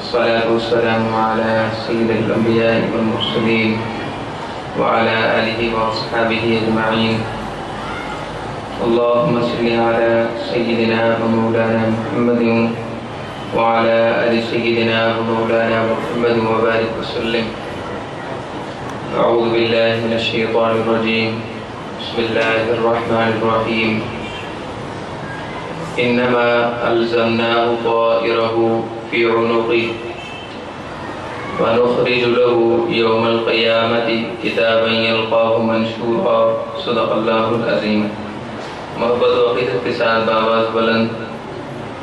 الصلاة والسلام على سيد الأنبياء والمرسلين وعلى آله وأصحابه أجمعين. اللهم صل على سيدنا ومولانا محمد وعلى آل سيدنا ومولانا محمد وبارك وسلم. أعوذ بالله من الشيطان الرجيم. بسم الله الرحمن الرحيم. إنما ألزمناه طائره في عنقه ونخرج له يوم القيامة كتابا يلقاه منشورا. صدق اللہ العظیم. محبت و عقیدت کے ساتھ بآواز بلند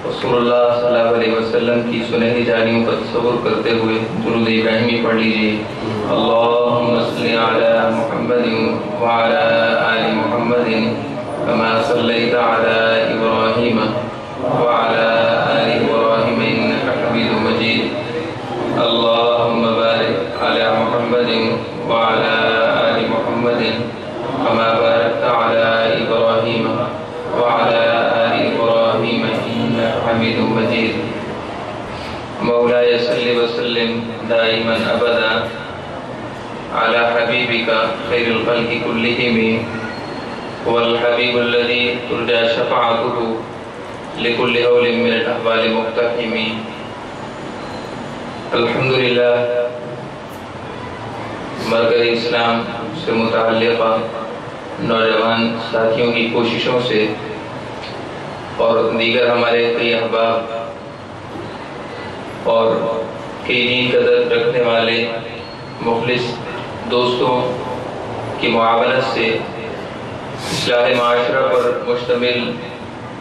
رسول اللہ صلی اللہ علیہ وسلم کی سنہری جانیوں کا تصور کرتے ہوئے درود ابراہیمی پڑھ لیجیے. اللہم صلی علی محمد وعلی آل محمد كما صليت على إبراهيم وعلى آل إبراهيم إنك حميد مجيد. اللهم بارك على محمد وعلى آل محمد كما باركت على إبراهيم وعلى آل إبراهيم إنك حميد مجيد. مولاي صل وسلم دائما أبدا على حبيبك خير الخلق كلهم والحبيب الذي ترجى شفاعته لكل هول من الأحوال مقتحم. الحمدللہ مرکز اسلام سے متعلقہ نوجوان ساتھیوں کی کوششوں سے اور دیگر ہمارے کئی احباب اور کئی دین قدر رکھنے والے مخلص دوستوں کی معاونت سے اصلاح معاشرہ پر مشتمل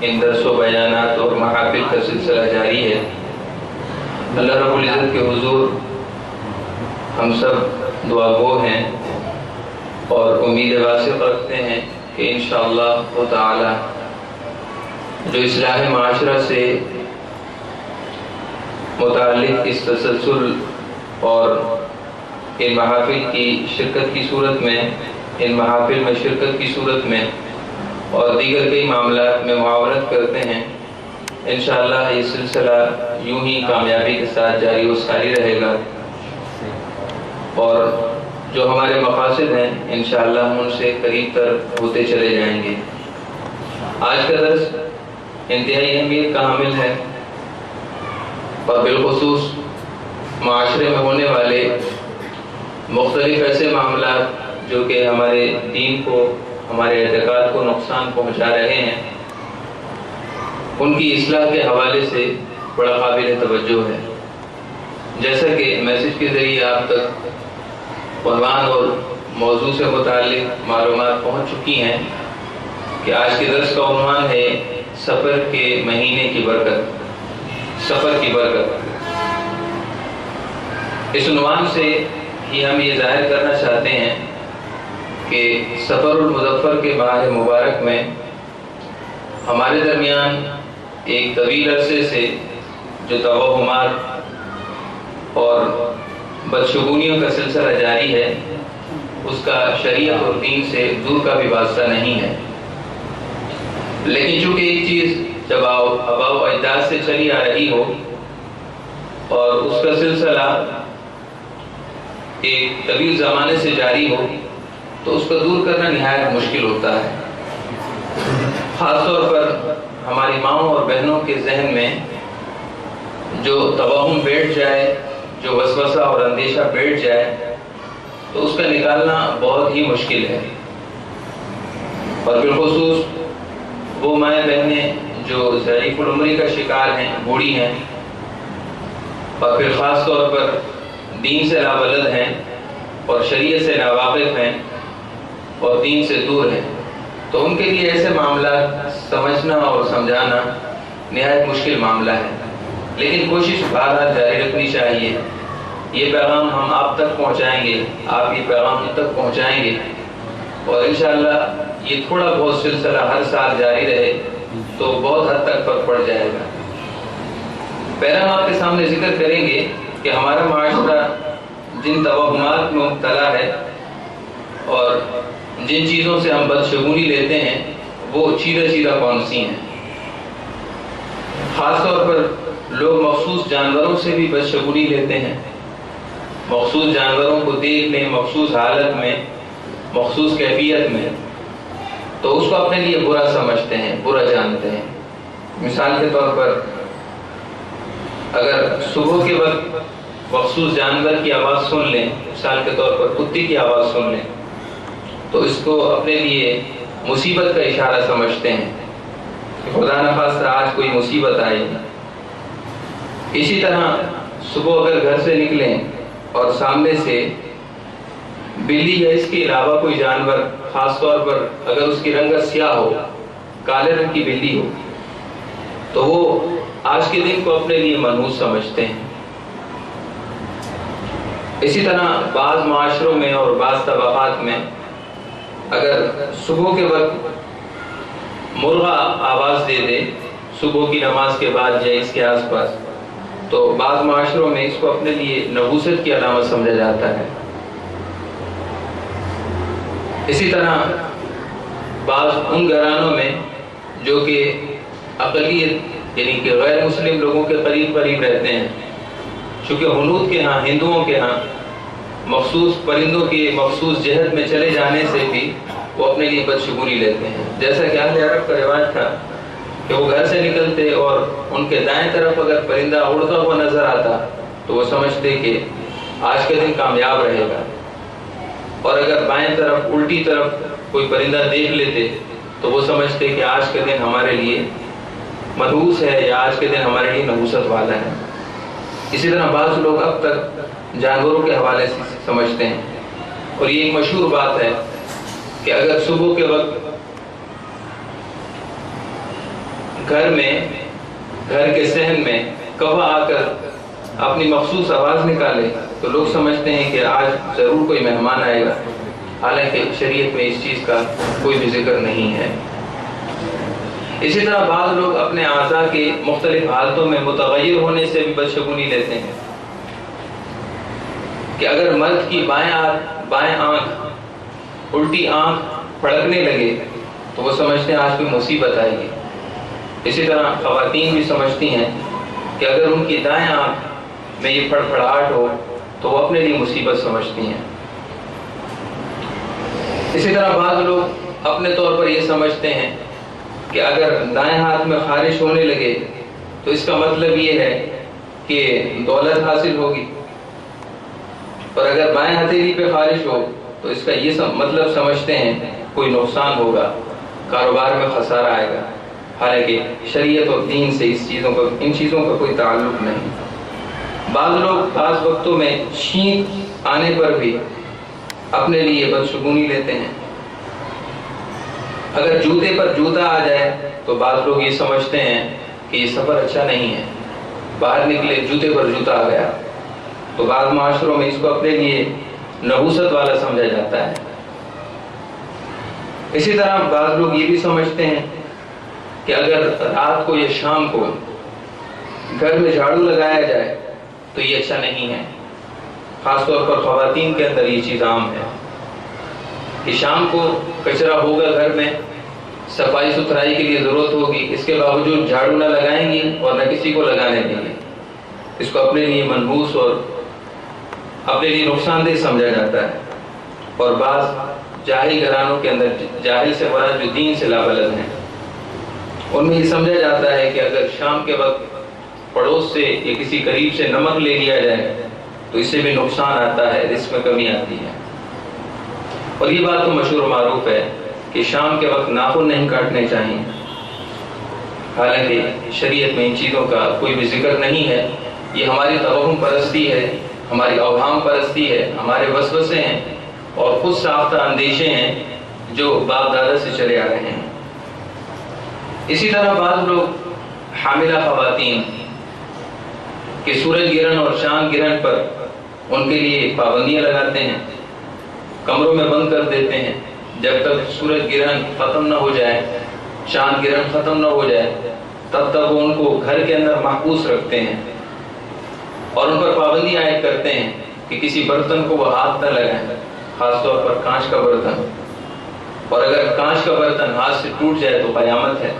ان درس و بیانات اور محافل کا سلسلہ جاری ہے. اللہ رب العزت کے حضور ہم سب دعا گو ہیں اور امید واثق رکھتے ہیں کہ انشاءاللہ تعالی جو اصلاح معاشرہ سے متعلق اس تسلسل اور ان محافل کی شرکت کی صورت میں ان محافل میں شرکت کی صورت میں اور دیگر کئی معاملات میں معاونت کرتے ہیں. انشاءاللہ یہ سلسلہ یوں ہی کامیابی کے ساتھ جاری و ساری رہے گا اور جو ہمارے مقاصد ہیں انشاءاللہ ہم ان سے قریب تر ہوتے چلے جائیں گے. آج کا درس انتہائی اہمیت کا حامل ہے اور بالخصوص معاشرے میں ہونے والے مختلف ایسے معاملات جو کہ ہمارے دین کو ہمارے اعتقاد کو نقصان پہنچا رہے ہیں ان کی اصلاح کے حوالے سے بڑا قابل توجہ ہے. جیسا کہ میسج کے ذریعے آپ تک عنوان اور موضوع سے متعلق معلومات پہنچ چکی ہیں کہ آج کے درس کا عنوان ہے سفر کے مہینے کی برکت. سفر کی برکت. اس عنوان سے ہی ہم یہ ظاہر کرنا چاہتے ہیں کہ سفر المظفر کے ماہ مبارک میں ہمارے درمیان ایک طویل عرصے سے جو توہمات اور بدشگونیوں کا سلسلہ جاری ہے اس کا شریعت اور دین سے دور کا بھی واسطہ نہیں ہے. لیکن چونکہ ایک چیز جب آباء و اجداد سے چلی آ رہی ہو اور اس کا سلسلہ ایک طویل زمانے سے جاری ہو تو اس کو دور کرنا نہایت مشکل ہوتا ہے. خاص طور پر ہماری ماؤں اور بہنوں کے ذہن میں جو توہم بیٹھ جائے جو وسوسہ اور اندیشہ بیٹھ جائے تو اس کا نکالنا بہت ہی مشکل ہے. اور بالخصوص وہ مائیں بہنیں جو ضعیف العمری کا شکار ہیں بوڑھی ہیں اور پھر خاص طور پر دین سے نابلد ہیں اور شریعت سے ناواقف ہیں اور دین سے دور ہیں تو ان کے لیے ایسے معاملات سمجھنا اور سمجھانا نہایت مشکل معاملہ ہے. لیکن کوشش بہرحال جاری رکھنی چاہیے. یہ پیغام ہم آپ تک پہنچائیں گے, آپ یہ پیغام ہم تک پہنچائیں گے اور انشاءاللہ یہ تھوڑا بہت سلسلہ ہر سال جاری رہے تو بہت حد تک فرق پڑ جائے گا. پہلا ہم آپ کے سامنے ذکر کریں گے کہ ہمارا معاشرہ جن توہمات میں مبتلا ہے اور جن چیزوں سے ہم بدشگونی لیتے ہیں وہ چیرہ کون سی ہیں. خاص طور پر لوگ مخصوص جانوروں سے بھی بدشگونی لیتے ہیں، مخصوص جانوروں کو دیکھ لیں مخصوص حالت میں، مخصوص کیفیت میں، تو اس کو اپنے لیے برا سمجھتے ہیں، برا جانتے ہیں۔ مثال کے طور پر اگر صبح کے وقت مخصوص جانور کی آواز سن لیں، مثال کے طور پر کتے کی آواز سن لیں، تو اس کو اپنے لیے مصیبت کا اشارہ سمجھتے ہیں کہ خدا نخواستہ آج کوئی مصیبت آئی۔ اسی طرح صبح اگر گھر سے نکلیں اور سامنے سے بلی یا اس کے علاوہ کوئی جانور، خاص طور پر اگر اس کی رنگت سیاہ ہو، کالے رنگ کی بلی ہو، تو وہ آج کے دن کو اپنے لیے منحوس سمجھتے ہیں۔ اسی طرح بعض معاشروں میں اور بعض طبقات میں اگر صبح کے وقت مرغا آواز دے دے صبح کی نماز کے بعد یا اس کے آس پاس، تو بعض معاشروں میں اس کو اپنے لیے نحوست کی علامت سمجھا جاتا ہے۔ اسی طرح بعض ان گھرانوں میں جو کہ اقلیت یعنی کہ غیر مسلم لوگوں کے قریب رہتے ہیں، چونکہ ہنود کے ہاں، ہندوؤں کے ہاں مخصوص پرندوں کے مخصوص جہت میں چلے جانے سے بھی وہ اپنے لیے بدشگونی لیتے ہیں۔ جیسا کہ اہل عرب کا رواج تھا کہ وہ گھر سے نکلتے اور ان کے دائیں طرف اگر پرندہ اڑتا ہوا نظر آتا تو وہ سمجھتے کہ آج کے دن کامیاب رہے گا، اور اگر بائیں طرف الٹی طرف کوئی پرندہ دیکھ لیتے تو وہ سمجھتے کہ آج کے دن ہمارے لیے منحوس ہے یا آج کے دن ہمارے لیے نحوست والا ہے۔ اسی طرح بعض لوگ اب تک جانوروں کے حوالے سے سمجھتے ہیں، اور یہ ایک مشہور بات ہے کہ اگر صبح کے وقت گھر کے صحن میں کوا آ کر اپنی مخصوص آواز نکالے تو لوگ سمجھتے ہیں کہ آج ضرور کوئی مہمان آئے گا، حالانکہ شریعت میں اس چیز کا کوئی بھی ذکر نہیں ہے۔ اسی طرح بعض لوگ اپنے اعضاء کے مختلف حالتوں میں متغیر ہونے سے بھی بدشگونی لیتے ہیں کہ اگر مرد کی بائیں آنکھ الٹی آنکھ پھڑکنے لگے تو وہ سمجھتے ہیں آج کوئی مصیبت آئے گی۔ اسی طرح خواتین بھی سمجھتی ہیں کہ اگر ان کی دائیں آنکھ میں یہ پھڑپھڑاہٹ ہو تو وہ اپنے لیے مصیبت سمجھتی ہیں۔ اسی طرح بعض لوگ اپنے طور پر یہ سمجھتے ہیں کہ اگر دائیں ہاتھ میں خارش ہونے لگے تو اس کا مطلب یہ ہے کہ دولت حاصل ہوگی، اور اگر بائیں ہتھیلی پہ خارش ہو تو اس کا یہ مطلب سمجھتے ہیں کوئی نقصان ہوگا، کاروبار میں خسارہ آئے گا، حالانکہ شریعت اور دین سے ان چیزوں کا کوئی تعلق نہیں۔ بعض لوگ بعض وقتوں میں چھینک آنے پر بھی اپنے لیے بدشگونی لیتے ہیں۔ اگر جوتے پر جوتا آ جائے تو بعض لوگ یہ سمجھتے ہیں کہ یہ سفر اچھا نہیں ہے، باہر نکلے جوتے پر جوتا آ گیا، تو بعض معاشروں میں اس کو اپنے لیے نحوست والا سمجھا جاتا ہے۔ اسی طرح بعض لوگ یہ بھی سمجھتے ہیں کہ اگر رات کو یا شام کو گھر میں جھاڑو لگایا جائے تو یہ اچھا نہیں ہے، خاص طور پر خواتین کے اندر یہ چیز عام ہے کہ شام کو کچرا ہوگا، گھر میں صفائی ستھرائی کے لیے ضرورت ہوگی، اس کے باوجود جھاڑو نہ لگائیں گی اور نہ کسی کو لگانے دیں گے۔ اس کو اپنے لیے منحوس اور اپنے لیے نقصان دہ سمجھا جاتا ہے۔ اور بعض جاہل گھرانوں کے اندر، جاہل سے مراد جو دین سے لابلد ہیں، ان میں یہ سمجھا جاتا ہے کہ اگر شام کے وقت پڑوس سے یا کسی قریب سے نمک لے لیا جائے تو اس سے بھی نقصان آتا ہے، رزق میں کمی آتی ہے۔ اور یہ بات تو مشہور و معروف ہے کہ شام کے وقت ناخن نہیں کاٹنے چاہیے، حالانکہ شریعت میں ان چیزوں کا کوئی بھی ذکر نہیں ہے۔ یہ ہماری توہم پرستی ہے، ہماری اوہام پرستی ہے، ہمارے وسوسے ہیں اور خود ساختہ اندیشے ہیں جو باپ دادا سے چلے آ رہے ہیں۔ اسی طرح بعض لوگ حاملہ خواتین کہ سورج گرہن اور چاند گرہن پر ان کے لیے پابندیاں لگاتے ہیں، کمروں میں بند کر دیتے ہیں جب تک سورج گرہن ختم نہ ہو جائے، چاند گرہن ختم نہ ہو جائے، تب تک وہ ان کو گھر کے اندر محبوس رکھتے ہیں اور ان پر پابندی عائد کرتے ہیں کہ کسی برتن کو وہ ہاتھ نہ لگائیں، خاص طور پر کانچ کا برتن، اور اگر کانچ کا برتن ہاتھ سے ٹوٹ جائے تو قیامت ہے۔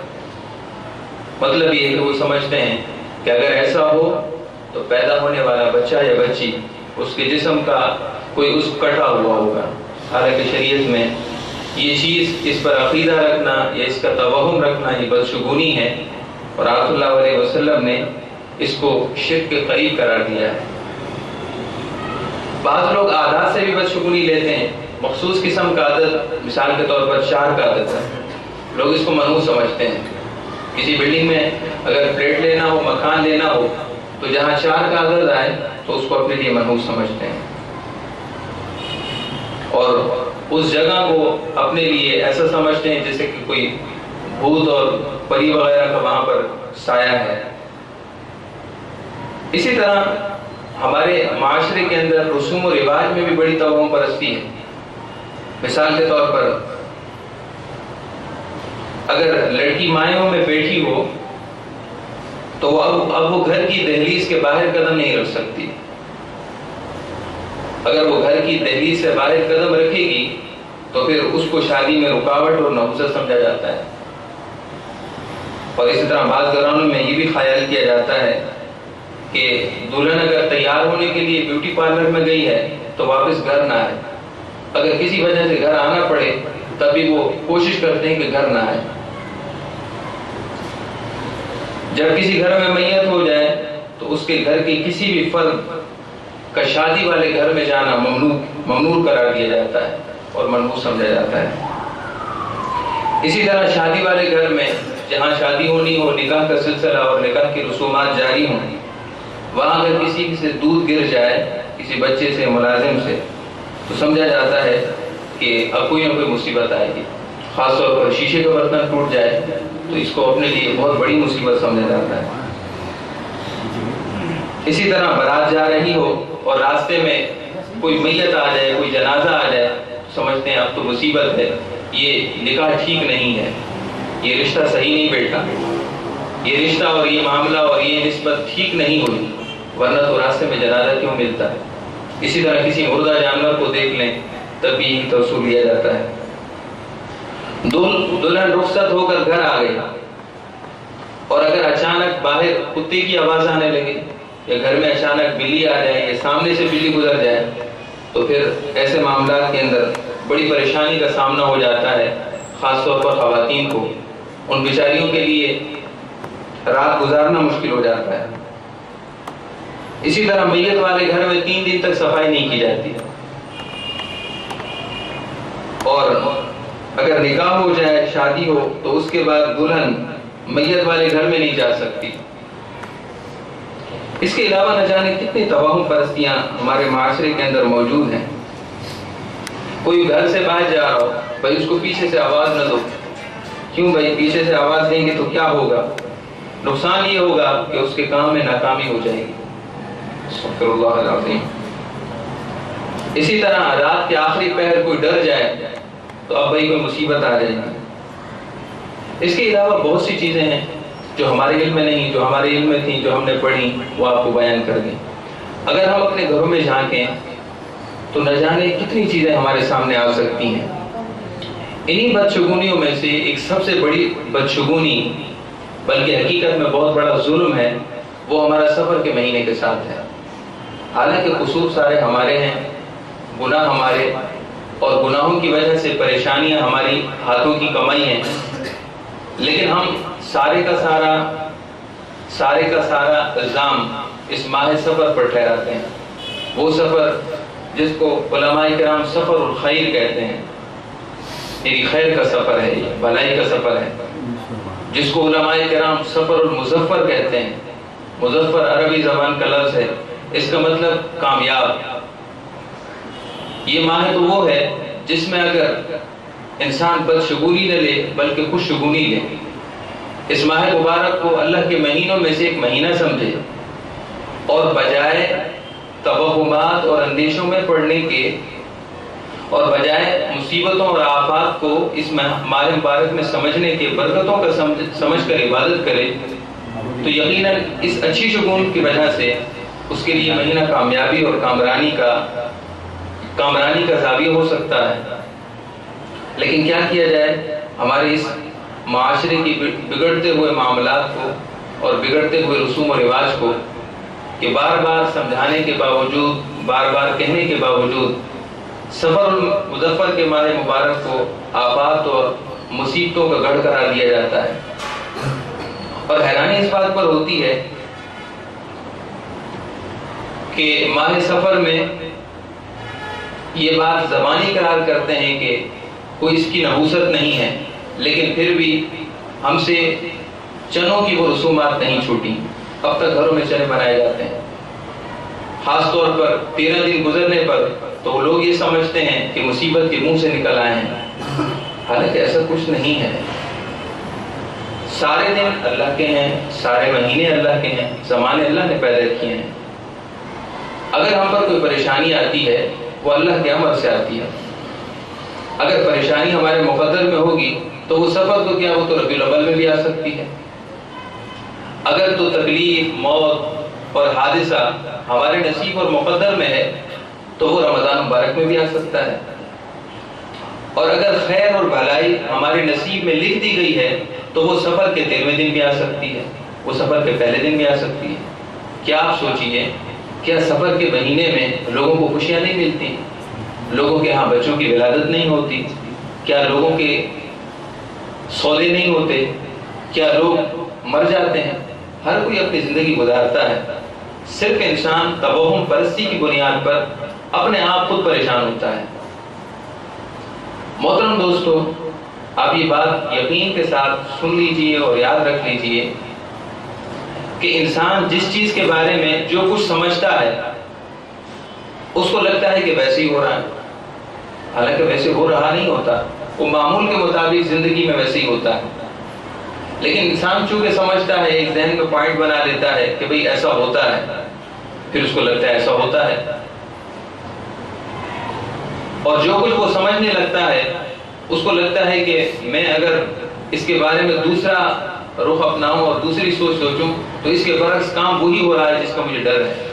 مطلب یہ ہے کہ وہ سمجھتے ہیں کہ اگر ایسا ہو تو پیدا ہونے والا بچہ یا بچی اس کے جسم کا کوئی عضو کٹا ہوا ہوگا. حالانکہ شریعت میں یہ چیز، اس پر عقیدہ رکھنا یا اس کا توہم رکھنا یہ بدشگونی ہے، اور آپ صلی اللہ علیہ وسلم نے اس کو شرک کے قریب قرار دیا ہے. بعض لوگ عادات سے بھی بدشگونی لیتے ہیں. مخصوص قسم کا عدد، مثال کے طور پر 4 کا عدد ہے، لوگ اس کو منحوس سمجھتے ہیں. کسی بلڈنگ میں اگر فلیٹ لینا ہو، مکان لینا ہو، تو جہاں 4 کا عدد آئے تو اس کو اپنے لیے منحوس سمجھتے ہیں، اور اس جگہ کو اپنے لیے ایسا سمجھتے ہیں جیسے کہ کوئی بھوت اور پری وغیرہ کا وہاں پر سایہ ہے. اسی طرح ہمارے معاشرے کے اندر رسوم و رواج میں بھی بڑی توہم پرستی ہے. مثال کے طور پر اگر لڑکی مائوں میں بیٹھی ہو تو اب وہ گھر کی دہلیز کے باہر قدم نہیں رکھ سکتی. اگر وہ گھر کی دہلیز سے باہر قدم رکھے گی تو پھر اس کو شادی میں رکاوٹ اور نحوست سمجھا جاتا ہے. اور اسی طرح بعض گھرانوں میں یہ بھی خیال کیا جاتا ہے کہ دلہن اگر تیار ہونے کے لیے بیوٹی پارلر میں گئی ہے تو واپس گھر نہ آئے. اگر کسی وجہ سے گھر آنا پڑے تبھی وہ کوشش کرتے ہیں کہ گھر نہ آئے. جب کسی گھر میں میت ہو جائے تو اس کے گھر کے کسی بھی فرد کا شادی والے گھر میں جانا ممنوع قرار دیا جاتا ہے اور منحوس سمجھا جاتا ہے. اسی طرح شادی والے گھر میں جہاں شادی ہونی ہو، نکاح کا سلسلہ اور نکاح کی رسومات جاری ہوں، وہاں اگر کسی سے دودھ گر جائے، کسی بچے سے، ملازم سے، تو سمجھا جاتا ہے کہ اب کوئی نہ کوئی مصیبت آئے گی. خاص طور پر شیشے کا برتن ٹوٹ جائے تو اس کو اپنے لیے بہت بڑی مصیبت سمجھا جاتا ہے. اسی طرح بارات جا رہی ہو اور راستے میں کوئی میت آ جائے، کوئی جنازہ آ جائے، سمجھتے ہیں اب تو مصیبت ہے، یہ نکاح ٹھیک نہیں ہے، یہ رشتہ صحیح نہیں بیٹھا، یہ رشتہ اور یہ معاملہ اور یہ نسبت ٹھیک نہیں ہوئی، ورنہ تو راستے میں جنازہ کیوں ملتا ہے. اسی طرح کسی مردہ جانور کو دیکھ لیں تب بھی یہی تصور لیا جاتا ہے. دلہن رخصت ہو کر گھر آ گئی اور اگر اچانک باہر کتے کی آواز آنے لگے یا گھر میں اچانک بلی آ جائے یا سامنے سے بلی گزر جائے تو پھر ایسے معاملات کے اندر بڑی پریشانی کا سامنا ہو جاتا ہے. خاص طور پر خواتین کو، ان بیچاریوں کے لیے رات گزارنا مشکل ہو جاتا ہے. اسی طرح میت والے گھر میں 3 دن تک صفائی نہیں کی جاتی، اور اگر نکاح ہو جائے، شادی ہو، تو اس کے بعد دلہن میت والے گھر میں نہیں جا سکتی. اس کے علاوہ نہ جانے کتنی توہم پرستیاں ہمارے معاشرے کے اندر موجود ہیں. کوئی گھر سے باہر جا رہا ہو، بھائی اس کو پیچھے سے آواز نہ دو. کیوں بھائی؟ پیچھے سے آواز دیں گے تو کیا ہوگا؟ نقصان یہ ہوگا کہ اس کے کام میں ناکامی ہو جائے گی. استغفر اللہ العظیم. اسی طرح رات کے آخری پہر کوئی ڈر جائے تو اب بھائی کوئی مصیبت آ جائے گی. اس کے علاوہ بہت سی چیزیں ہیں جو ہمارے علم میں نہیں، جو ہمارے علم میں تھیں، جو ہم نے پڑھی، وہ آپ کو بیان کر دیں. اگر ہم اپنے گھروں میں جھانکیں تو نہ جانے کتنی چیزیں ہمارے سامنے آ سکتی ہیں. انہی بدشگونیوں میں سے ایک سب سے بڑی بدشگونی، بلکہ حقیقت میں بہت بڑا ظلم ہے، وہ ہمارا سفر کے مہینے کے ساتھ ہے. حالانکہ قصور سارے ہمارے ہیں، گناہ ہمارے، اور گناہوں کی وجہ سے پریشانیاں ہماری ہاتھوں کی کمائی ہیں، لیکن ہم سارے کا سارا الزام اس ماہ سفر پر ٹھہراتے ہیں. وہ سفر جس کو علماء کرام سفر الخیر کہتے ہیں، یعنی خیر کا سفر ہے، یہ بھلائی کا سفر ہے، جس کو علماء کرام سفر المظفر کہتے ہیں. مظفر عربی زبان کا لفظ ہے، اس کا مطلب کامیاب. یہ ماہ تو وہ ہے جس میں اگر انسان بدشگونی نہ لے بلکہ خوش شگونی لے. اس ماہ مبارک کو اللہ کے مہینوں میں سے ایک مہینہ سمجھے اور بجائے توہمات اور اندیشوں میں پڑنے کے اور بجائے مصیبتوں اور آفات کو اس ماہ مبارک میں سمجھنے کے، برکتوں کا سمجھ کر عبادت کرے تو یقیناً اس اچھی شگون کی وجہ سے اس کے لیے مہینہ کامیابی اور کامرانی کا زاویہ ہو سکتا ہے. لیکن کیا کیا جائے؟ ہمارے اس معاشرے کی بگڑتے ہوئے معاملات کو اور بگڑتے ہوئے رسوم و رواج کو کہ بار بار سمجھانے کے باوجود، بار بار کہنے کے باوجود سفر المظفر کے ماہ مبارک کو آفات اور مصیبتوں کا گڑھ قرار دیا جاتا ہے۔ اور حیرانی اس بات پر ہوتی ہے کہ ماہ سفر میں یہ بات زبانی قرار کرتے ہیں کہ کوئی اس کی نحوست نہیں ہے، لیکن پھر بھی ہم سے چنوں کی وہ رسومات نہیں چھوٹی، اب تک گھروں میں چنے بنائے جاتے ہیں۔ خاص طور پر 13 دن گزرنے پر تو وہ لوگ یہ سمجھتے ہیں کہ مصیبت کے منہ سے نکل آئے ہیں، حالانکہ ایسا کچھ نہیں ہے۔ سارے دن اللہ کے ہیں، سارے مہینے اللہ کے ہیں، زمانے اللہ نے پیدا کیے ہیں۔ اگر ہم پر کوئی پریشانی آتی ہے وہ اللہ کے امر سے آتی ہے۔ اگر پریشانی ہمارے مقدر میں ہوگی تو وہ سفر تو کیا، وہ تو ربیع الاول میں بھی آ سکتی ہے۔ اگر تو تکلیف، موت اور حادثہ ہمارے نصیب اور مقدر میں ہے تو وہ رمضان مبارک میں بھی آ سکتا ہے۔ اور اگر خیر اور بھلائی ہمارے نصیب میں لکھ دی گئی ہے تو وہ سفر کے 13ویں دن بھی آ سکتی ہے، وہ سفر کے پہلے دن بھی آ سکتی ہے۔ کیا آپ سوچئے، کیا سفر کے مہینے میں لوگوں کو خوشیاں نہیں ملتی؟ لوگوں کے ہاں بچوں کی ولادت نہیں ہوتی؟ کیا لوگوں کے سودے نہیں ہوتے؟ کیا لوگ مر جاتے ہیں؟ ہر کوئی اپنی زندگی گزارتا ہے، صرف انسان توہم پرستی کی بنیاد پر اپنے آپ خود پریشان ہوتا ہے۔ محترم دوستو، آپ یہ بات یقین کے ساتھ سن لیجئے اور یاد رکھ لیجئے کہ انسان جس چیز کے بارے میں جو کچھ سمجھتا ہے اس کو لگتا ہے کہ ویسے ہی ہو رہا ہے، حالانکہ ویسے ہو رہا نہیں ہوتا، وہ معمول کے مطابق زندگی میں ویسے ہی ہوتا ہے۔ لیکن انسان چونکہ سمجھتا ہے، ایک ذہن میں پوائنٹ بنا لیتا ہے کہ بھئی ایسا ہوتا ہے، پھر اس کو لگتا ہے ایسا ہوتا ہے، اور جو کچھ وہ سمجھنے لگتا ہے اس کو لگتا ہے کہ میں اگر اس کے بارے میں دوسرا رخ اپناؤں اور دوسری سوچ سوچوں تو اس کے برعکس کام وہی ہو رہا ہے جس کا مجھے ڈر ہے۔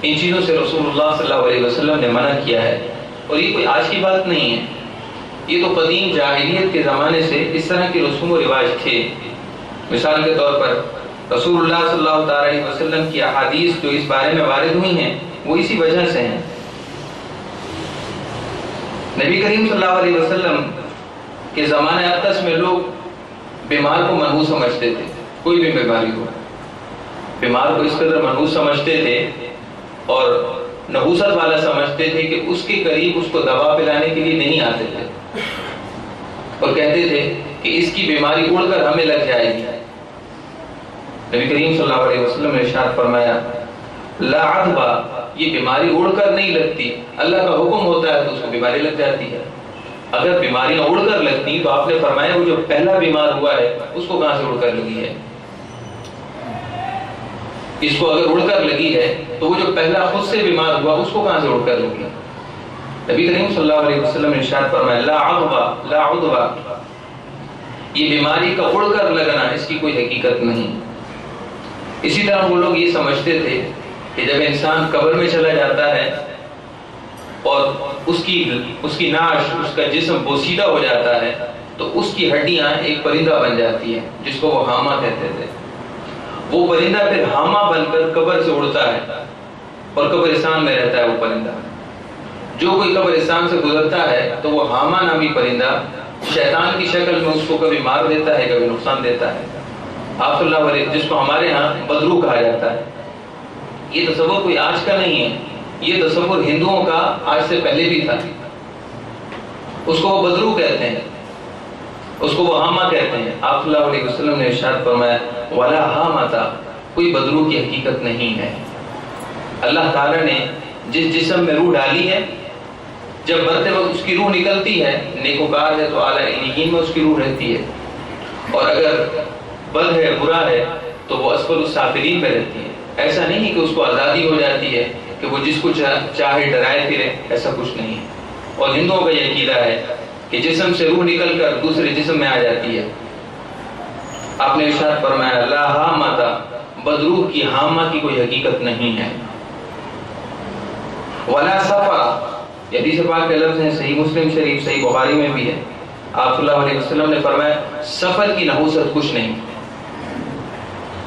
ان چیزوں سے رسول اللہ صلی اللہ علیہ وسلم نے منع کیا ہے، اور یہ کوئی آج کی بات نہیں ہے، یہ تو قدیم جاہلیت کے زمانے سے اس طرح کے رسوم و رواج تھے۔ مثال کے طور پر رسول اللہ صلی اللہ علیہ وسلم کی احادیث جو اس بارے میں وارد ہوئی ہیں وہ اسی وجہ سے ہیں۔ نبی کریم صلی اللہ علیہ وسلم کے زمانہ اقدس میں لوگ بیمار کو منحوس سمجھتے تھے، کوئی بھی بیماری ہو بیمار کو اس قدر منحوس سمجھتے تھے اور نحوست والا سمجھتے تھے کہ اس کے قریب اس کو دوا پلانے کے لیے نہیں آتے تھے، اور کہتے تھے کہ اس کی بیماری اڑ کر ہمیں لگ جائے گی۔ نبی کریم صلی اللہ علیہ وسلم نے ارشاد فرمایا، لا عدوى، یہ بیماری اڑ کر نہیں لگتی، اللہ کا حکم ہوتا ہے تو اس کو بیماری لگ جاتی ہے۔ اگر بیماریاں اڑ کر لگتی تو آپ نے فرمایا وہ جو پہلا بیمار ہوا ہے اس کو کہاں سے اڑ کر لگی ہے؟ اس کو اگر اڑ کر لگی ہے تو وہ جو پہلا خود سے بیمار ہوا اس کو کہاں سے اڑ کر لگی؟ نبی کریم صلی اللہ علیہ وسلم نے ارشاد فرمایا، لا عدوى، لا عدوى، یہ بیماری کا اڑ کر لگنا اس کی کوئی حقیقت نہیں۔ اسی طرح وہ لوگ یہ سمجھتے تھے کہ جب انسان قبر میں چلا جاتا ہے اور اس کی نعش، اس کا جسم بوسیدہ ہو جاتا ہے تو اس کی ہڈیاں ایک پرندہ بن جاتی ہیں جس کو وہ ہاما کہتے تھے۔ وہ پرندہ پھر ہاما بن کر قبر سے اڑتا ہے اور قبرستان میں رہتا ہے وہ پرندہ۔ جو کوئی قبرستان سے گزرتا ہے تو وہ ہاما نامی پرندہ شیطان کی شکل میں اس کو کبھی مار دیتا ہے، کبھی نقصان دیتا ہے۔ آپ صلی اللہ علیہ، جس کو ہمارے ہاں بدرو کہا جاتا ہے۔ یہ تصور کوئی آج کا نہیں ہے، یہ تصور ہندوؤں کا آج سے پہلے بھی تھا۔ اس کو وہ بدرو کہتے ہیں، اس کو وہ ہاما کہتے ہیں۔ آپ صلی اللہ علیہ وسلم نے ارشاد فرمایا، ولا ہامتا، کوئی بدرو کی حقیقت نہیں ہے۔ اللہ تعالیٰ نے جس جسم میں روح ڈالی ہے، جب مرتے وقت اس کی روح نکلتی ہے، نیکوکار ہے تو اعلیٰ علیین میں اس کی روح رہتی ہے، اور اگر بد ہے، برا ہے تو وہ اسفل السافلین میں رہتی ہے۔ ایسا نہیں کہ اس کو آزادی ہو جاتی ہے کہ وہ جس کو چاہے ڈرائے پھرے، ایسا کچھ نہیں ہے۔ اور ہندوؤں کا یہ عقیدہ ہے کہ جسم سے روح نکل کر دوسرے جسم میں آ جاتی ہے۔ آپ نے ارشاد فرمایا، لا ہامتا، بدروح کی ہاما کی کوئی حقیقت نہیں ہے۔ ولا سفر، حدیث پاک کے لفظ ہیں، صحیح مسلم شریف، صحیح بخاری میں بھی ہے۔ آپ صلی اللہ علیہ وسلم نے فرمایا، سفر کی نحوست کچھ نہیں۔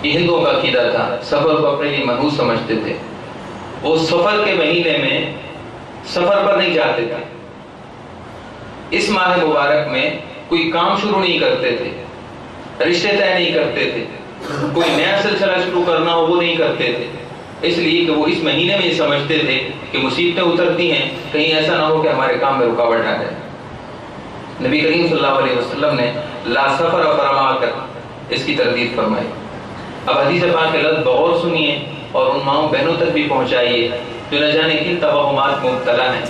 یہ ہندوؤں کا عقیدہ تھا، سفر کو اپنے لیے منحوس سمجھتے تھے. وہ سفر کے مہینے میں سفر پر نہیں جاتے تھے. اس ماہ مبارک میں کوئی کام شروع نہیں کرتے تھے، رشتے طے نہیں کرتے تھے، کوئی نیا سلسلہ شروع کرنا ہو وہ نہیں کرتے تھے، اس لیے کہ وہ اس مہینے میں یہ سمجھتے تھے کہ مصیبتیں اترتی ہیں، کہیں ایسا نہ ہو کہ ہمارے کام میں رکاوٹ آ جائے. نبی کریم صلی اللہ علیہ وسلم نے لا سفر فرما کر اس کی تردید فرمائی. اب حدیث پاک کے لفظ بغور سنیے اور ان ماؤں بہنوں تک بھی پہنچائیے جو نہ جانے کن توہمات میں مبتلا ہیں.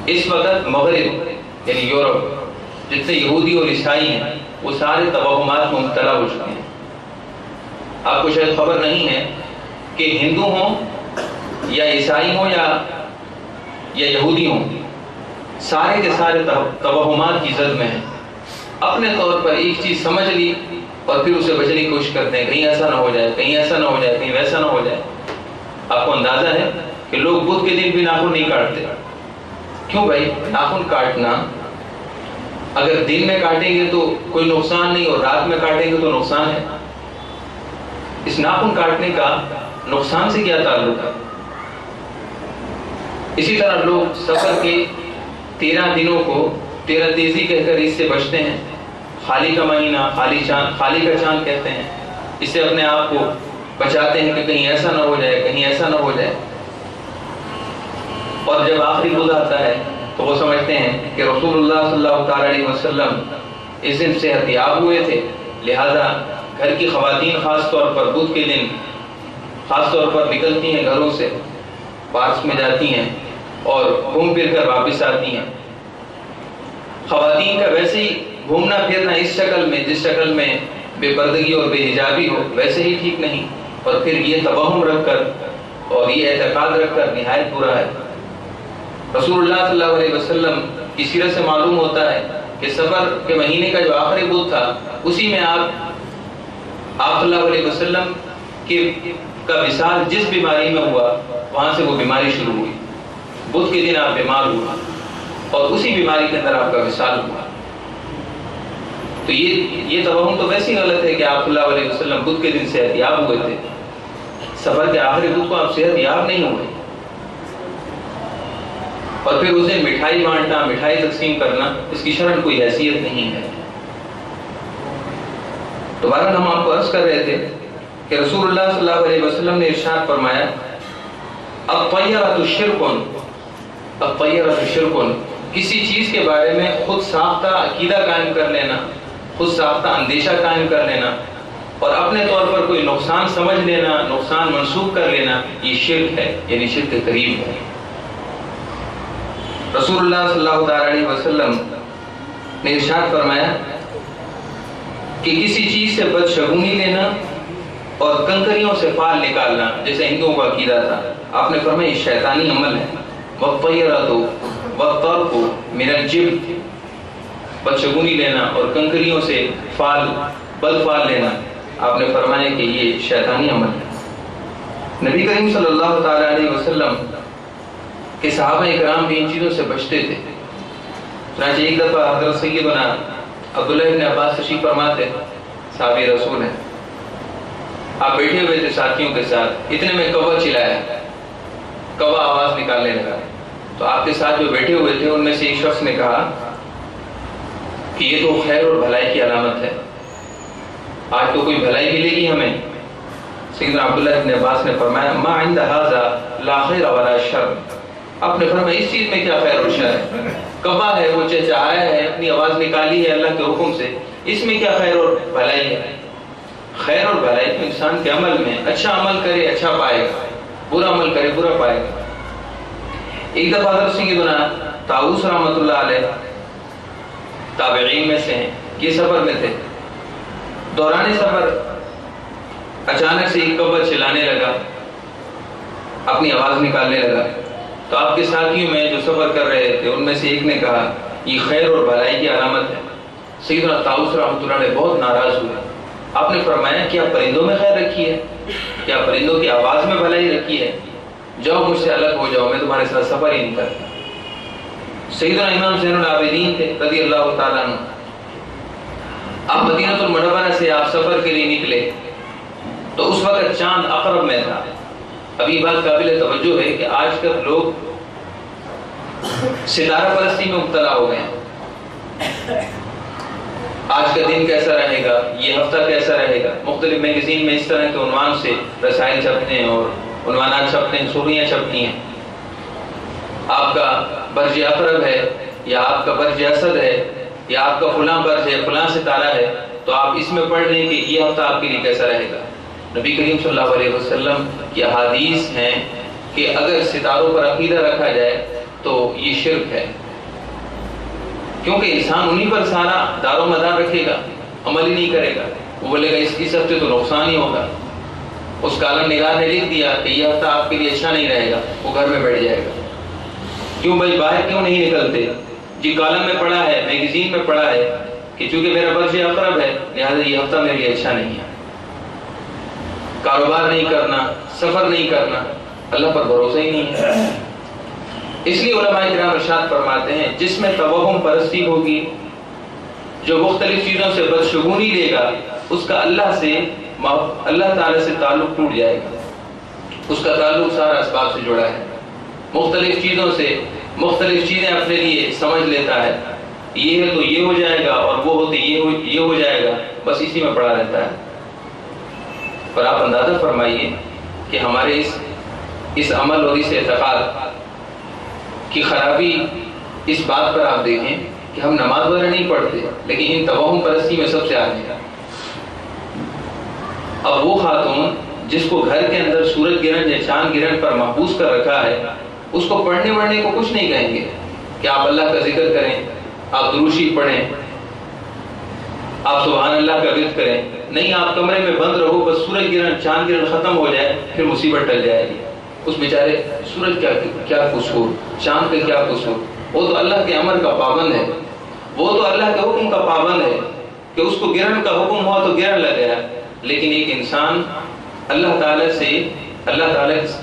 اس وقت مغرب یعنی یورپ جتنے یہودی اور عیسائی ہیں وہ سارے توہمات میں مبتلا ہو چکے ہیں. آپ کو شاید خبر نہیں ہے کہ ہندو ہوں یا عیسائی ہوں یا یہودی ہوں، سارے کے سارے توہمات کی زد میں ہیں. اپنے طور پر ایک چیز سمجھ لی اور پھر اسے بچنے کی کوشش کرتے ہیں، کہیں ایسا نہ ہو جائے، کہیں ایسا نہ ہو جائے، کہیں ویسا نہ ہو جائے. آپ کو اندازہ ہے کہ لوگ بدھ کے دن بھی ناخن نہیں کاٹتے. کیوں بھائی؟ ناخن کاٹنا اگر دن میں کاٹیں گے تو کوئی نقصان نہیں اور رات میں کاٹیں گے تو نقصان ہے. اس ناخن کاٹنے کا نقصان سے کیا تعلق ہے؟ اسی طرح لوگ سفر کے 13 دنوں کو 13 تیزی کہہ کر اس سے بچتے ہیں. خالی کا مہینہ، خالی کا چاند کہتے ہیں. اس سے اپنے آپ کو بچاتے ہیں کہ کہیں ایسا نہ ہو جائے، کہیں ایسا نہ ہو جائے. اور جب آخری بدھ آتا ہے تو وہ سمجھتے ہیں کہ رسول اللہ صلی اللہ تعالی علیہ وسلم اس دن صحت یاب ہوئے تھے، لہذا گھر کی خواتین خاص طور پر بدھ کے دن خاص طور پر نکلتی ہیں گھروں سے، پارکس میں جاتی ہیں اور گھوم پھر کر واپس آتی ہیں. خواتین کا ویسے ہی گھومنا پھرنا اس شکل میں جس شکل میں بے پردگی اور بے حجابی ہو ویسے ہی ٹھیک نہیں، اور پھر یہ توہم رکھ کر اور یہ اعتقاد رکھ کر نہایت برا ہے. رسول اللہ صلی اللہ علیہ وسلم کی سیرت سے معلوم ہوتا ہے کہ سفر کے مہینے کا جو آخری بدھ تھا اسی میں آپ صلی اللہ علیہ وسلم کا وصال جس بیماری میں ہوا وہاں سے وہ بیماری شروع ہوئی. بدھ کے دن آپ بیمار ہوا اور اسی بیماری کے اندر آپ کا وصال ہوا. تو یہ توہم تو ویسے ہی غلط ہے کہ آپ صلی اللہ علیہ وسلم بدھ کے دن صحت یاب ہوئے تھے. سفر کے آخری بدھ کو آپ صحت یاب نہیں ہوئے. اور پھر اس دن مٹھائی بانٹنا، مٹھائی تقسیم کرنا، اس کی شرعاً کوئی حیثیت نہیں ہے. تو بہرحال ہم آپ کو عرض کر رہے تھے کہ رسول اللہ صلی اللہ علیہ وسلم نے ارشاد فرمایا الطیرۃ شرک، کسی چیز کے بارے میں خود ساختہ عقیدہ قائم کر لینا، خود ساختہ اندیشہ قائم کر لینا اور اپنے طور پر کوئی نقصان سمجھ لینا، نقصان منسوخ کر لینا، یہ شرک ہے، یعنی شرک کے قریب ہے. رسول اللہ صلی اللہ تعالی علیہ وسلم نے ارشاد فرمایا کہ کسی چیز سے بدشگونی لینا اور کنکریوں سے فال نکالنا، جیسے ہندوؤں کا عقیدہ تھا، آپ نے فرمایا یہ شیطانی عمل ہے. وَالطَّيَرَةُ وَالطَّرْقُ مِنَ الْجِبْتِ، بدشگونی لینا اور کنکریوں سے بد فال لینا، آپ نے فرمایا کہ یہ شیطانی عمل ہے. نبی کریم صلی اللہ تعالی علیہ وسلم کہ صحابہ اکرام بھی ان چیزوں سے بچتے تھے. چنانچہ ایک دفعہ حضرت سیدنا عبداللہ ابن عباس تشریف فرماتے، صحابی رسول ہیں، آپ بیٹھے ہوئے تھے ساتھیوں کے ساتھ، اتنے میں کوا چلایا، کوا آواز نکالنے لگا. تو آپ کے ساتھ جو بیٹھے ہوئے تھے ان میں سے ایک شخص نے کہا کہ یہ تو خیر اور بھلائی کی علامت ہے، آج تو کوئی بھلائی ملے گی ہمیں. سیدنا عبداللہ ابن عباس نے فرمایا ما عند ھذا لا خیر ولا شر، آپ نے فرمایا اس چیز میں کیا خیر اور شر ہے، کبا ہے، وہ چہچہایا ہے، اپنی آواز نکالی ہے اللہ کے حکم سے، اس میں کیا خیر اور بھلائی ہے. خیر اور بھلائی تو انسان کے عمل میں، اچھا عمل کرے اچھا پائے گا، برا عمل کرے برا پائے گا. ایک دفعہ حضرت سیدنا طاؤوس رحمۃ اللہ علیہ تابعین میں سے ہیں، یہ سفر میں تھے. دوران سفر اچانک سے ایک کبر چلانے لگا، اپنی آواز نکالنے لگا. تو آپ کے ساتھیوں میں جو سفر کر رہے تھے ان میں سے ایک نے کہا یہ خیر اور بھلائی کی علامت ہے. سیدنا طاؤوس رحمۃ اللہ علیہ بہت ناراض ہوئے. آپ نے فرمایا کیا پرندوں میں خیر رکھی ہے، کیا پرندوں کی آواز میں بھلائی رکھی ہے، جاؤ مجھ سے الگ ہو جاؤ، میں تمہارے ساتھ سفر ہی نہیں کرتا. سیدنا امام زین العابدین تھے رضی اللہ تعالیٰ عنہ. آپ مدینہ المنورہ سے آپ سفر کے لیے نکلے تو اس وقت چاند عقرب میں تھا. ابھی بات قابل توجہ ہے کہ آج کل لوگ ستارہ پرستی میں مبتلا ہو گئے ہیں. آج کا دن کیسا رہے گا، یہ ہفتہ کیسا رہے گا، مختلف میگزین میں اس طرح کے عنوان سے رسائل چھپتے ہیں اور عنوانات چھپتے ہیں، سرخیاں چھپتی ہیں. آپ کا برج عقرب ہے یا آپ کا برج اسد ہے یا آپ کا فلاں برج ہے، فلاں ستارہ ہے، تو آپ اس میں پڑھ لیں کہ یہ ہفتہ آپ کے لیے کیسا رہے گا. نبی کریم صلی اللہ علیہ وسلم کی احادیث ہیں کہ اگر ستاروں پر عقیدہ رکھا جائے تو یہ شرک ہے، کیونکہ انسان انہی پر سارا دار و مدار رکھے گا، عمل ہی نہیں کرے گا. وہ بولے گا اس ہفتے تو نقصان ہی ہوگا. اس کالم نگار نے لکھ دیا کہ یہ ہفتہ آپ کے لیے اچھا نہیں رہے گا، وہ گھر میں بیٹھ جائے گا. کیوں بھائی باہر کیوں نہیں نکلتے؟ جی کالم میں پڑھا ہے، میگزین میں پڑھا ہے کہ چونکہ میرا برج عقرب ہے لہٰذا یہ ہفتہ میرے لیے اچھا نہیں ہے. کاروبار نہیں کرنا، سفر نہیں کرنا، اللہ پر بھروسہ ہی نہیں ہے. اس لیے علماء کرام ارشاد فرماتے ہیں جس میں توہم پرستی ہوگی، جو مختلف چیزوں سے بدشگونی لے گا، اس کا اللہ تعالی سے تعلق ٹوٹ جائے گا. اس کا تعلق سارا اسباب سے جڑا ہے، مختلف چیزوں سے مختلف چیزیں اپنے لیے سمجھ لیتا ہے. یہ ہے تو یہ ہو جائے گا اور وہ ہوتے یہ ہو جائے گا، بس اسی میں پڑا رہتا ہے. پر آپ اندازہ فرمائیے کہ ہمارے اس عمل اور اس اعتقاد کی خرابی اس بات پر آپ دیکھیں کہ ہم نماز وغیرہ نہیں پڑھتے لیکن ان توہم پرستی میں سب سے آگے ہیں. اب وہ خاتون جس کو گھر کے اندر سورج گرہن یا چاند گرہن پر محفوظ کر رکھا ہے، اس کو پڑھنے وڑھنے کو کچھ نہیں کہیں گے کہ آپ اللہ کا ذکر کریں، آپ درود شریف پڑھیں، آپ سبحان اللہ کا ورد کریں. نہیں، آپ کمرے میں بند رہو، بس سورج گرہن چاند گرہن ختم ہو جائے پھر مصیبت ٹل جائے گی. اس بیچارے سورج کیا قصور، چاند کا کیا قصور؟ وہ تو اللہ کے امر کا پابند ہے، وہ تو اللہ کے حکم کا پابند ہے کہ اس کو گرہن کا حکم ہوا تو گرہن لگ گیا. لیکن ایک انسان اللہ تعالی کے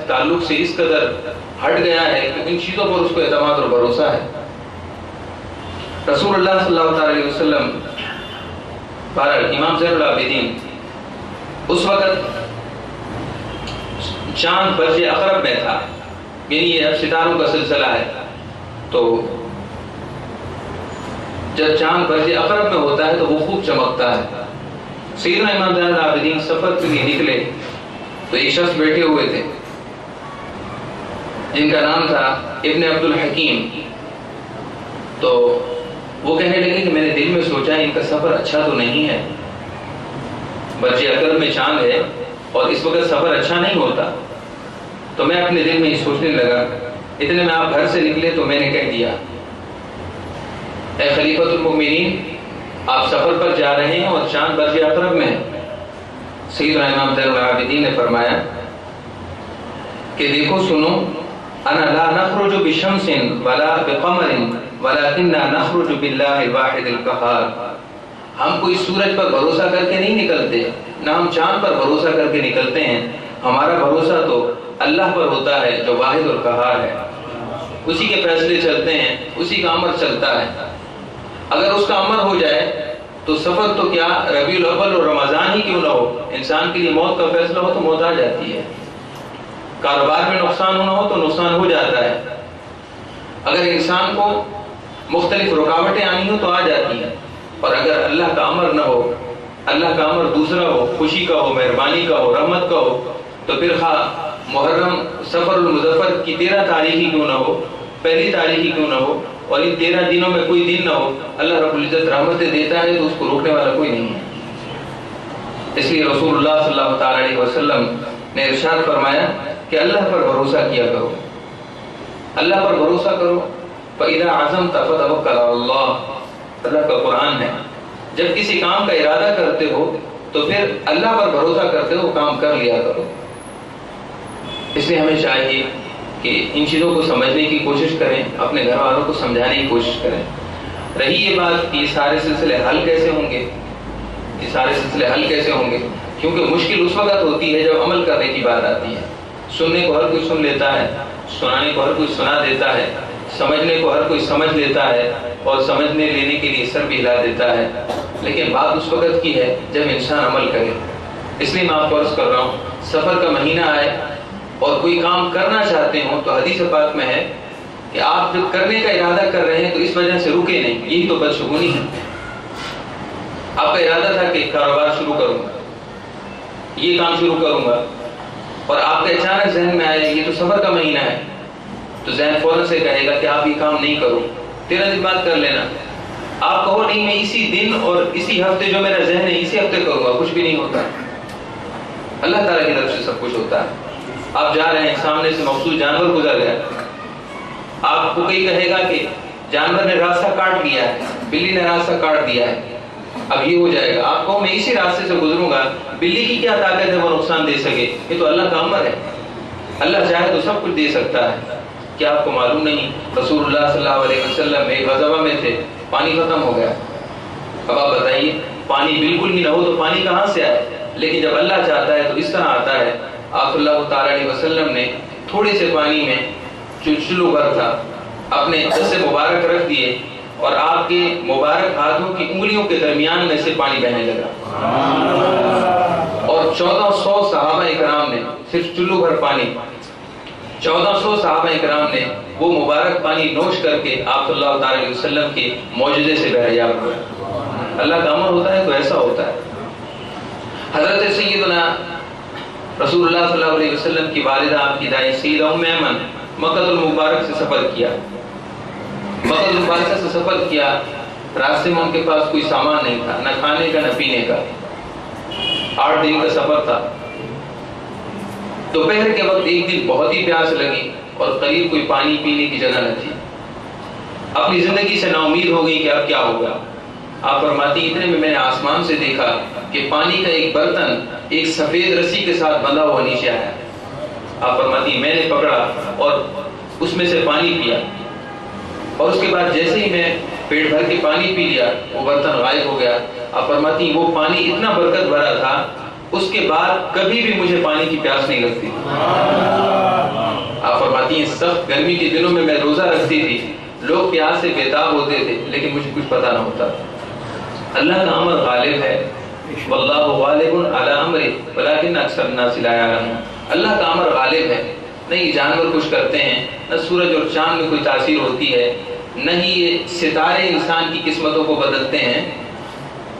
تعلق سے اس قدر ہٹ گیا ہے کہ ان چیزوں پر اس کو اعتماد اور بھروسہ ہے. رسول اللہ صلی اللہ علیہ وسلم امام زین العابدین اس وقت چاند برج عقرب میں تھا، یعنی یہ اب ستاروں کا سلسلہ ہے. تو جب چاند برج عقرب میں ہوتا ہے تو وہ خوب چمکتا ہے. سیدنا امام زین العابدین سفر کے لیے نکلے تو ایک شخص بیٹھے ہوئے تھے جن کا نام تھا ابن عبد الحکیم. تو وہ کہنے لگے کہ میں نے دل میں سوچا ان کا سفر اچھا تو نہیں ہے، برج عقرب میں چاند ہے اور اس وقت سفر اچھا نہیں ہوتا. تو میں اپنے دل میں یہ سوچنے لگا. اتنے میں آپ گھر سے نکلے تو میں نے کہہ دیا، اے خلیفۃ المؤمنین، آپ سفر پر جا رہے ہیں اور چاند برج عقرب میں ہے. سیدنا امام زین العابدین نے فرمایا کہ دیکھو سنو، انا لا نخرج بشمس ولا بقمر ولكننا نخرج بالله الواحد القهار. ہم کوئی سورج پر بھروسہ کر کے نہیں نکلتے، نہ ہم چاند پر بھروسہ کر کے نکلتے ہیں. ہمارا بھروسہ تو اللہ پر ہوتا ہے جو واحد اور قہار ہے. اسی کے فیصلے چلتے ہیں، اسی کا امر چلتا ہے. اگر اس کا امر ہو جائے تو سفر تو کیا ربیع الاول اور رمضان ہی کیوں نہ ہو، انسان کے لیے موت کا فیصلہ ہو تو موت آ جاتی ہے. کاروبار میں نقصان ہونا ہو تو نقصان ہو جاتا ہے. اگر انسان کو مختلف رکاوٹیں آنی ہو تو آ جاتی ہیں. اور اگر اللہ کا امر نہ ہو، اللہ کا امر دوسرا ہو، خوشی کا ہو، مہربانی کا ہو، رحمت کا ہو، تو پھر خواہ محرم سفر المظفر کی 13 تاریخ ہی کیوں نہ ہو، پہلی تاریخ ہی کیوں نہ ہو، اور ان 13 دنوں میں کوئی دن نہ ہو، اللہ رب العزت رحمتیں دیتا ہے تو اس کو روکنے والا کوئی نہیں ہے. اس لیے رسول اللہ صلی اللہ علیہ وسلم نے ارشاد فرمایا کہ اللہ پر بھروسہ کیا کرو، اللہ پر بھروسہ کرو. فَإِذَا عَزَمْتَ فَتَوَكَّلْ عَلَى اللَّهِ، اللہ کا قرآن ہے. جب کسی کام کا ارادہ کرتے ہو تو پھر اللہ پر بھروسہ کرتے ہو، کام کر لیا کرو. اس لیے ہمیں چاہیے کہ ان چیزوں کو سمجھنے کی کوشش کریں، اپنے گھر والوں کو سمجھانے کی کوشش کریں. رہی یہ بات کہ یہ سارے سلسلے حل کیسے ہوں گے، یہ سارے سلسلے حل کیسے ہوں گے، کیونکہ مشکل اس وقت ہوتی ہے جب عمل کرنے کی بات آتی ہے. سننے کو ہر کوئی سن لیتا ہے، سنانے کو ہر کوئی سنا دیتا ہے، سمجھنے کو ہر کوئی سمجھ لیتا ہے اور سمجھنے لینے کے لیے سر بھی ہلا دیتا ہے. لیکن بات اس وقت کی ہے جب انسان عمل کرے. اس لیے میں آپ کو عرض کر رہا ہوں، سفر کا مہینہ آئے اور کوئی کام کرنا چاہتے ہوں تو حدیث پاک میں ہے کہ آپ جب کرنے کا ارادہ کر رہے ہیں تو اس وجہ سے رکے نہیں، یہی تو بدشگونی ہے۔ آپ کا ارادہ تھا کہ کاروبار شروع کروں گا، یہ کام شروع کروں گا، اور آپ کے اچانک ذہن میں آیا یہ تو سفر کا مہینہ ہے، تو ذہن فوراً سے کہے گا کہ آپ یہ کام نہیں کرو، 13 دن بعد کر لینا۔ آپ کہو نہیں میں اسی دن اور اسی ہفتے جو میرا ذہن ہے اسی ہفتے کروں گا، کچھ بھی نہیں ہوتا۔ اللہ تعالیٰ کی طرف سے سب کچھ ہوتا ہے۔ آپ جا رہے ہیں، سامنے سے مخصوص جانور گزر گیا، آپ کو کوئی کہے گا کہ جانور نے راستہ کاٹ لیا ہے، بلی نے راستہ کاٹ دیا ہے، اب یہ ہو جائے گا۔ آپ کہو میں اسی راستے سے گزروں گا، بلی کی کیا طاقت ہے وہ نقصان دے سکے، یہ تو اللہ کا امر ہے، اللہ چاہے تو سب کچھ دے سکتا ہے۔ کیا آپ کو معلوم نہیں رسول اللہ صلی اللہ علیہ وسلم ایک غزوہ میں تھے، پانی ختم ہو گیا۔ اب آپ بتائیے پانی بالکل ہی نہ ہو تو پانی کہاں سے آئے؟ لیکن جب اللہ چاہتا ہے تو اس طرح آتا ہے۔ آپ صلی اللہ تعالیٰ علیہ وسلم نے تھوڑے سے پانی میں جو چلو بھر تھا اپنے دست مبارک رکھ دیے اور آپ کے مبارک ہاتھوں کی انگلیوں کے درمیان میں سے پانی بہنے لگا، اور 1400 صحابہ اکرام نے صرف چلو بھر پانی، 1400 صحابہ اکرام نے وہ مبارک پانی نوش کر کے آپ صلی اللہ تعالیٰ علیہ وسلم کے معجزے سے بہریاب ہوئے۔ اللہ کا امر ہوتا ہے تو ایسا ہوتا ہے۔ حضرت سیدنا رسول اللہ صلی اللہ علیہ وسلم کی والدہ آپ کی دائی سیدہ ام ایمن مکہ المبارک سے سفر کیا، مکہ المبارک سے سفر کیا، راستے میں ان کے پاس کوئی سامان نہیں تھا، نہ کھانے کا نہ پینے کا، 8 دن کا سفر تھا۔ دوپہر کے وقت ایک دن بہت ہی پیاس لگی اور قریب کوئی پانی پینے کی جگہ نہ تھی، اپنی زندگی سے نا امید ہو گئی کہ اب کیا ہوگا۔ آپ فرماتی اتنے میں نے آسمان سے دیکھا کہ پانی کا ایک برتن ایک سفید رسی کے ساتھ بندھا ہوا نیچے آیا۔ آپ فرماتی میں نے پکڑا اور اس میں سے پانی پیا، اور اس کے بعد جیسے ہی میں پیٹ بھر کے پانی پی لیا وہ برتن غائب ہو گیا۔ آپ فرماتی وہ پانی اتنا برکت بھرا تھا اس کے بعد کبھی بھی مجھے پانی کی پیاس نہیں لگتی۔ آپ فرماتی ہیں سخت گرمی کے دنوں میں روزہ رکھتی تھی، لوگ پیاس سے بےتاب ہوتے تھے لیکن مجھے کچھ پتا نہ ہوتا۔ اللہ کا امر غالب ہے، واللہ غالب علی امرہ ولکن اکثر الناس لا یعلمون۔ اللہ کا امر غالب ہے، نہ یہ جانور کچھ کرتے ہیں، نہ سورج اور چاند میں کوئی تاثیر ہوتی ہے، نہ ہی یہ ستارے انسان کی قسمتوں کو بدلتے ہیں،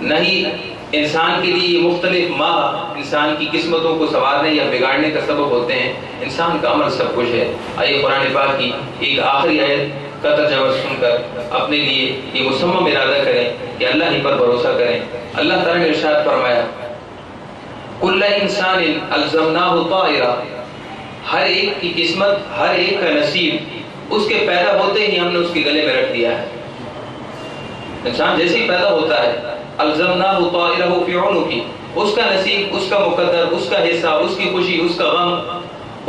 نہ ہی انسان کے لیے یہ مختلف ماہ انسان کی قسمتوں کو سنوارنے یا بگاڑنے کا سبب ہوتے ہیں۔ انسان کا عمل سب کچھ ہے۔ آئیے قرآن پاک کی ایک آخری آیت کا ترجمہ سن کر اپنے لیے یہ مصمم ارادہ کریں کہ اللہ ہی پر بھروسہ کریں۔ اللہ تعالیٰ نے ارشاد فرمایا کل انسان الزمناہ طائرہ، ہر ایک کی قسمت، ہر ایک کا نصیب اس کے پیدا ہوتے ہی ہم نے اس کے گلے میں رکھ دیا ہے۔ انسان جیسے ہی پیدا ہوتا ہے الزمناہ طائرہ فی عنقہ، اس کا نصیب، اس کا مقدر، اس کا حصہ، اس کی خوشی، اس کا غم،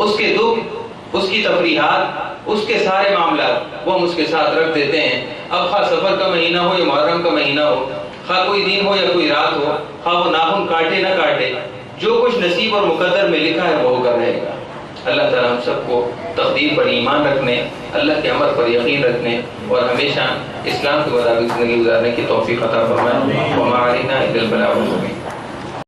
اس کے دکھ، اس کی تفریحات، اس کے سارے معاملات وہ ہم اس کے ساتھ رکھ دیتے ہیں۔ اب خواہ سفر کا مہینہ ہو یا محرم کا مہینہ ہو، خواہ کوئی دن ہو یا کوئی رات ہو، خواہ وہ ناخن کاٹے نہ کاٹے، جو کچھ نصیب اور مقدر میں لکھا ہے وہ ہو کر رہے گا۔ اللہ تعالیٰ ہم سب کو تقدیر پر ایمان رکھنے، اللہ کے امر پر یقین رکھنے اور ہمیشہ اسلام کے مطابق زندگی گزارنے کی توفیق عطا فرمائے۔ وما علینا الا البلاغ المبین۔